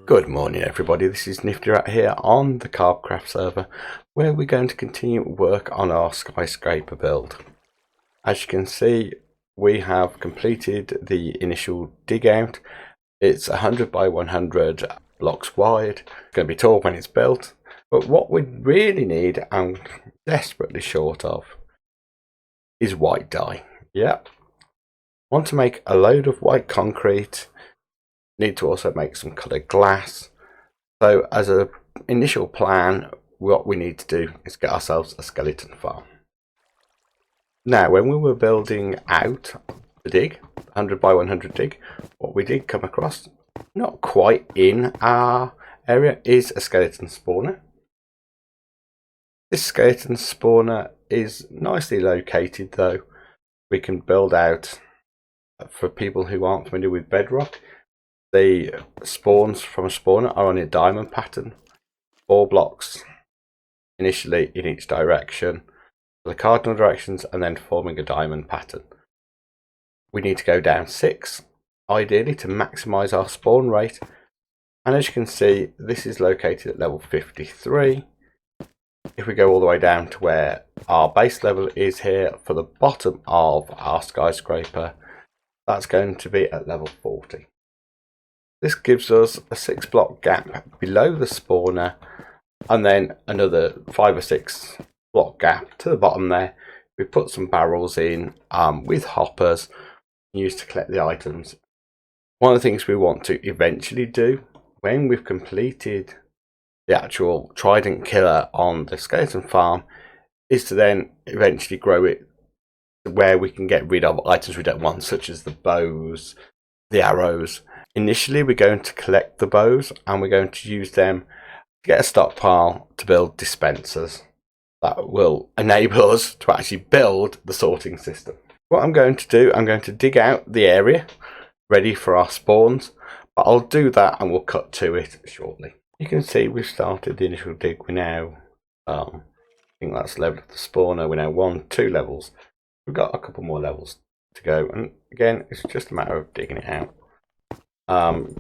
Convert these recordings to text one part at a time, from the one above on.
Good morning everybody, this is Nifty Rat here on the Carbcraft server where we're going to continue work on our skyscraper build. As you can see, we have completed the initial dig out. It's 100 by 100 blocks wide. It's going to be tall when it's built, but what we really need and desperately short of is white dye. Yep. Want to make a load of white concrete. Need to also make some coloured glass. So as an initial plan, what we need to do is get ourselves a skeleton farm. Now when we were building out the dig, 100 by 100 dig, what we did come across, not quite in our area, is a skeleton spawner. This skeleton spawner is nicely located though. We can build out, for people who aren't familiar with Bedrock, the spawns from a spawner are on a diamond pattern, 4 blocks initially in each direction, the cardinal directions, and then forming a diamond pattern. We need to go down 6 ideally to maximize our spawn rate, and as you can see this is located at level 53. If we go all the way down to where our base level is here for the bottom of our skyscraper, that's going to be at level 40. This gives us a 6 block gap below the spawner and then another 5 or 6 block gap to the bottom there. We put some barrels in with hoppers used to collect the items. One of the things we want to eventually do when we've completed the actual trident killer on the skeleton farm is to then eventually grow it where we can get rid of items we don't want, such as the bows, the arrows. Initially we're going to collect the bows and we're going to use them to get a stockpile to build dispensers that will enable us to actually build the sorting system. What I'm going to do, I'm going to dig out the area ready for our spawns, but I'll do that and we'll cut to it shortly. You can see we've started the initial dig. We're now, I think that's level of the spawner, we're now 2 levels. We've got a couple more levels to go, and again it's just a matter of digging it out.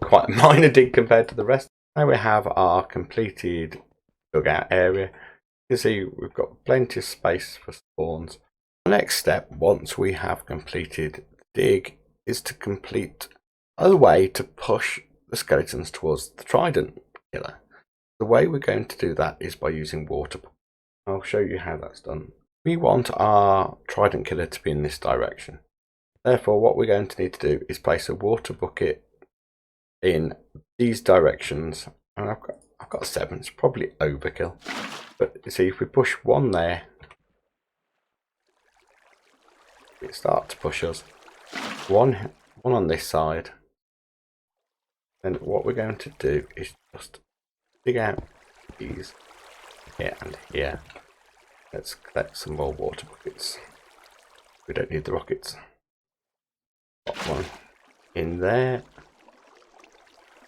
Quite a minor dig compared to the rest. Now we have our completed dugout area. You can see we've got plenty of space for spawns. The next step, once we have completed the dig, is to complete a way to push the skeletons towards the trident killer. The way we're going to do that is by using water. I'll show you how that's done. We want our trident killer to be in this direction. Therefore what we're going to need to do is place a water bucket in these directions, and I've got 7. It's probably overkill, but you see if we push 1 there, it starts to push us one on this side. Then what we're going to do is just dig out these here and here. Let's collect some more water buckets. We don't need the rockets. Got 1 in there.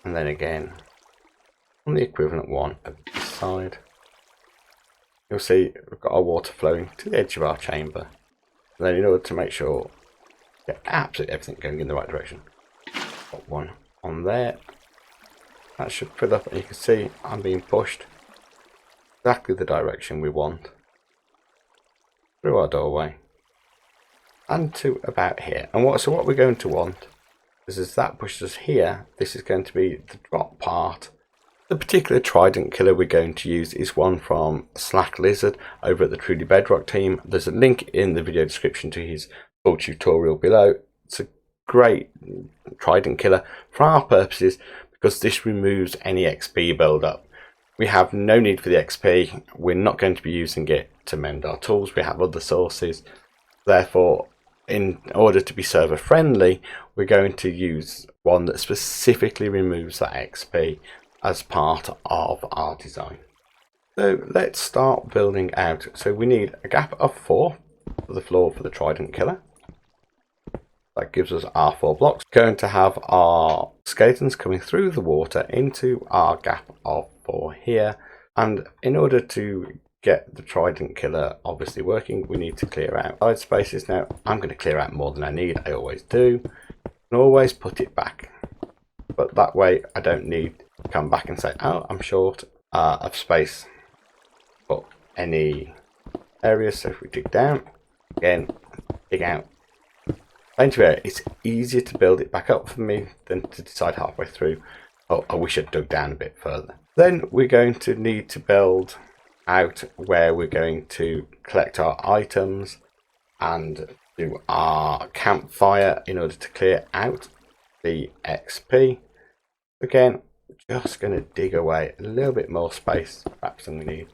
And then again on the equivalent one at this side. You'll see we've got our water flowing to the edge of our chamber. And then in order to make sure we get absolutely everything going in the right direction, got 1 on there. That should fill up, and you can see I'm being pushed exactly the direction we want through our doorway and to about here. And what we're going to want is, as that pushes us here, this is going to be the drop part. The particular trident killer we're going to use is one from Slack Lizard over at the Truly Bedrock team. There's a link in the video description to his full tutorial below. It's a great trident killer for our purposes because this removes any XP build up. We have no need for the XP. We're not going to be using it to mend our tools. We have other sources. Therefore, in order to be server friendly, we're going to use one that specifically removes that XP as part of our design. So let's start building out. So we need a gap of 4 for the floor for the trident killer. That gives us our 4 blocks. We're going to have our skeletons coming through the water into our gap of 4 here. And in order to get the trident killer obviously working, we need to clear out side spaces. Now I'm going to clear out more than I need, I always do, and always put it back, but that way I don't need come back and say, oh, I'm short of space for any areas. So if we dig down, again, dig out plenty of area. It's easier to build it back up for me than to decide halfway through, oh, I wish I'd dug down a bit further. Then we're going to need to build out where we're going to collect our items and do our campfire in order to clear out the XP. Again, just going to dig away a little bit more space perhaps than we need.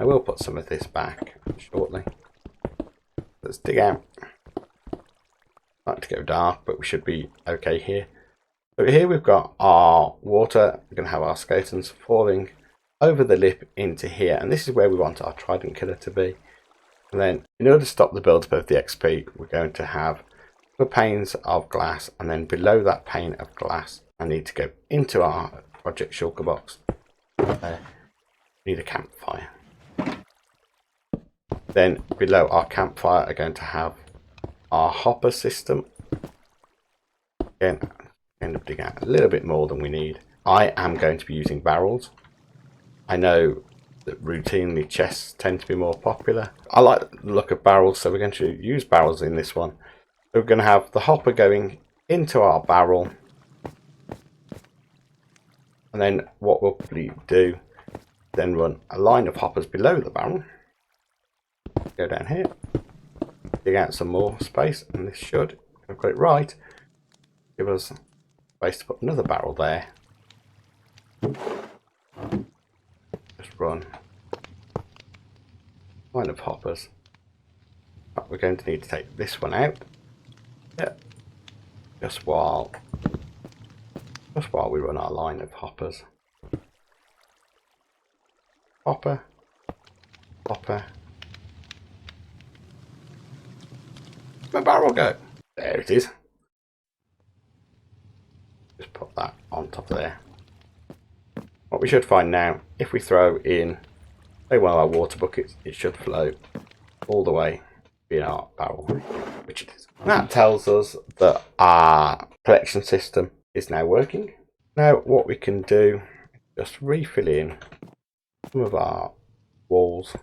I will put some of this back shortly. Let's dig out. I like to go dark, but we should be okay here. So here we've got our water. We're going to have our skeletons falling over the lip into here, and this is where we want our trident killer to be. And then in order to stop the build up of the XP, we're going to have the panes of glass, and then below that pane of glass I need to go into our project shulker box. Need a campfire. Then below our campfire are going to have our hopper system. Again, end up digging out a little bit more than we need. I am going to be using barrels. I know that routinely chests tend to be more popular. I like the look of barrels, so we're going to use barrels in this one. So we're going to have the hopper going into our barrel, and then what we'll probably do, then run a line of hoppers below the barrel. Go down here, dig out some more space, and this should, if I've got it right, give us space to put another barrel there. Just run a line of hoppers. But we're going to need to take this one out. Yeah. Just while we run our line of hoppers. Hopper, hopper. Where'd my barrel go? There it is. Just put that on top of there. What we should find now, if we throw in, say, one of our water buckets, it should flow all the way in our barrel, which it is. That tells us that our collection system is now working. Now what we can do is just refill in some of our walls.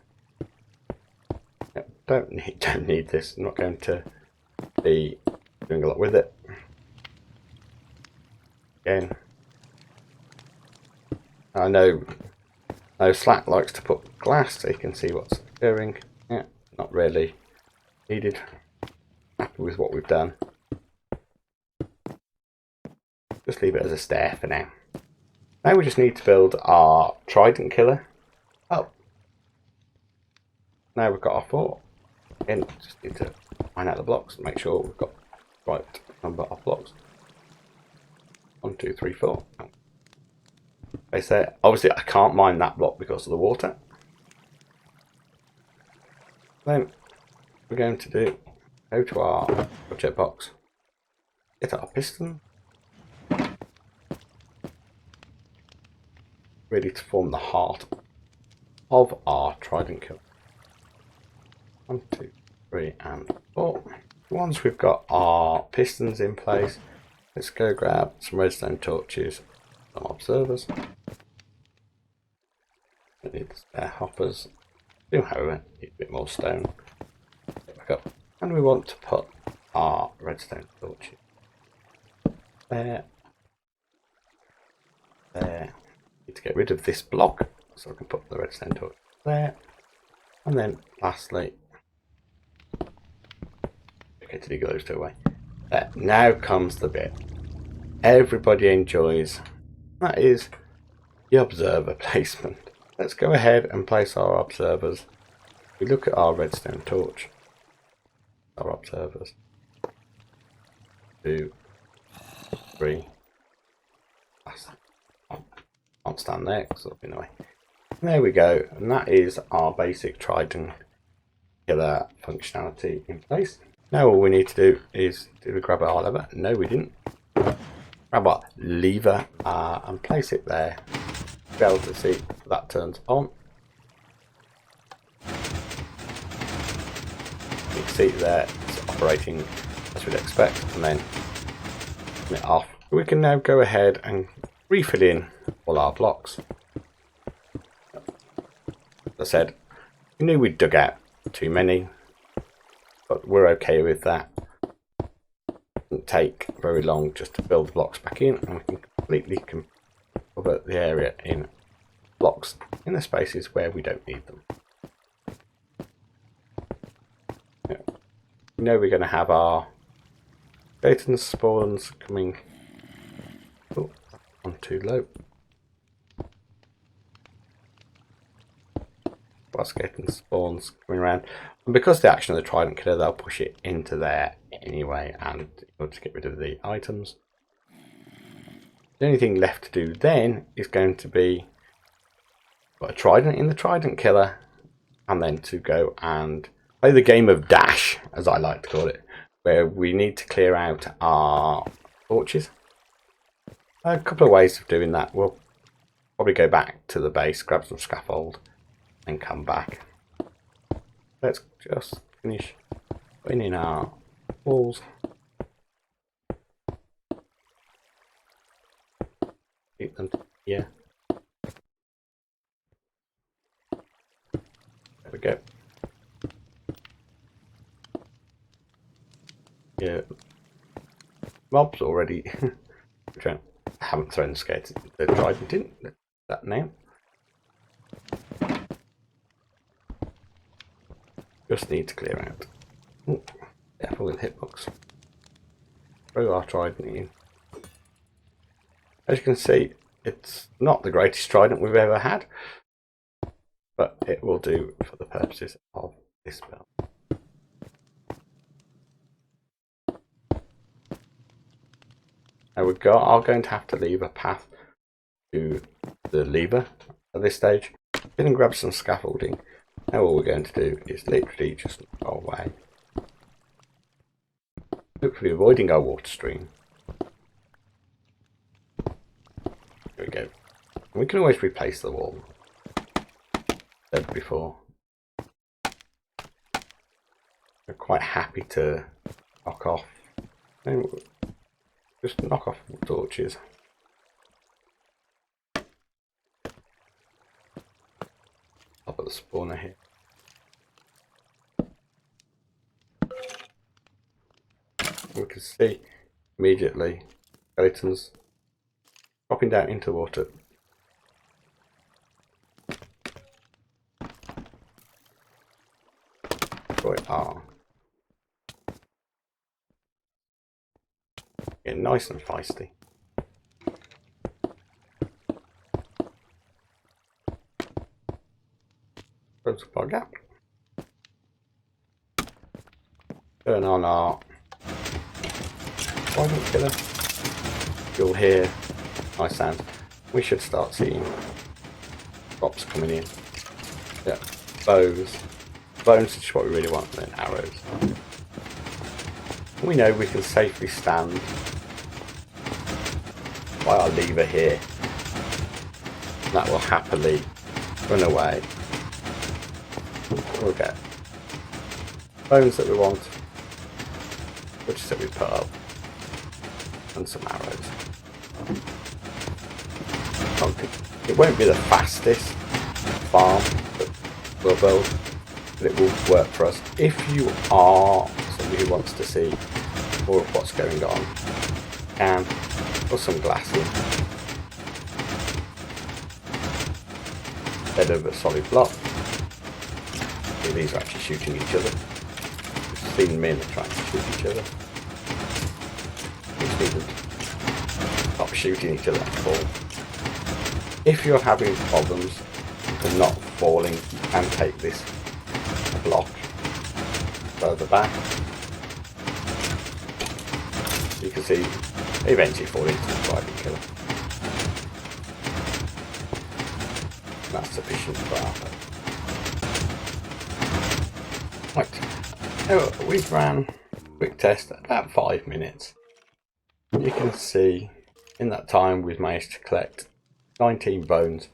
Don't need this. I'm not going to be doing a lot with it. Again, I know Slack likes to put glass so you can see what's occurring. Yeah, not really needed. Happy with what we've done. Just leave it as a stair for now. Now we just need to build our trident killer. Oh, now we've got our fort. Again, just need to find out the blocks and make sure we've got the right number of blocks. 1, 2, 3, 4. They say, obviously I can't mine that block because of the water. Then we're going to do, go to our project box, get our piston, ready to form the heart of our trident killer. 1, 2, 3, and 4. Once we've got our pistons in place, let's go grab some redstone torches, some observers. I need spare hoppers. Do, however, need a bit more stone. Get back up. And we want to put our redstone torches there. There. Need to get rid of this block so I can put the redstone torch there. And then lastly, okay, to dig those two away. There. Now comes the bit everybody enjoys. That is the observer placement. Let's go ahead and place our observers. We look at our redstone torch. Our observers. 2, 3. Can't stand there because it'll be in the way. There we go, and that is our basic trident killer functionality in place. Now all we need to do is, did we grab our lever? No, we didn't. Grab our lever and place it there. Be able to see that turns on. You can see there it's operating as we'd expect, and then turn it off. We can now go ahead and refill in all our blocks. As I said, we knew we'd dug out too many, but we're okay with that. It doesn't take very long just to build the blocks back in, and we can completely cover the area in blocks in the spaces where we don't need them. We know we're going to have our skeleton spawns coming. Oh, on too low. Our skeleton spawns coming around, and because the action of the trident killer, they'll push it into there anyway, and in order to get rid of the items. The only thing left to do then is going to be put a trident in the trident killer, and then to go and play the game of dash, as I like to call it, where we need to clear out our torches. A couple of ways of doing that. We'll probably go back to the base, grab some scaffold, and come back. Let's just finish putting in our walls. Keep them here. There we go. Yeah, mobs already. I haven't thrown the trident in that now. Just need to clear out. Ooh, careful with hitbox. Throw our trident in. As you can see, it's not the greatest trident we've ever had, but it will do for the purposes of this build. Now we are going to have to leave a path to the lever at this stage. Go and grab some scaffolding. Now all we're going to do is literally just go away. Hopefully avoiding our water stream. There we go. We can always replace the wall. Said before. We're quite happy to knock off. Just knock off the torches. I'll put the spawner here. We can see immediately skeletons dropping down into water. Right, getting nice and feisty. Close up our gap. Turn on our trident killer. You'll hear nice sound. We should start seeing drops coming in. Yeah, bows. Bones is what we really want, and then arrows. We know we can safely stand by our lever here. That will happily run away. We'll get bones that we want, which that we put up, and some arrows. It won't be the fastest farm that we'll build, but it will work for us. If you are somebody who wants to see more of what's going on, and put some glass in instead of a solid block. See, these are actually shooting each other. We've seen men trying to shoot each other. We just need to stop shooting each other and fall. If you're having problems with not falling, you can take this block further back. You can see they eventually fall into the trident killer. That's sufficient for our purpose. Right, now we've ran a quick test at about 5 minutes. You can see in that time we've managed to collect 19 bones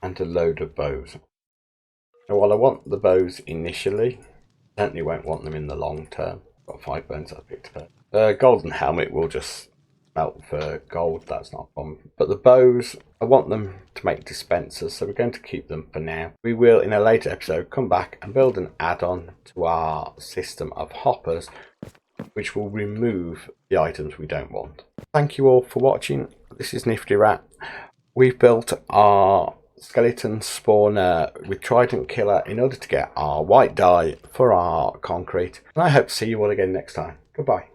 and a load of bows. Now while I want the bows initially, I certainly won't want them in the long term. Got 5 bones I picked up. Golden helmet will just melt for gold, that's not a problem. But the bows I want them to make dispensers, so we're going to keep them for now. We will in a later episode come back and build an add-on to our system of hoppers, which will remove the items we don't want. Thank you all for watching. This is Nifty Rat. We've built our skeleton spawner with Trident Killer in order to get our white dye for our concrete. And I hope to see you all again next time. Goodbye.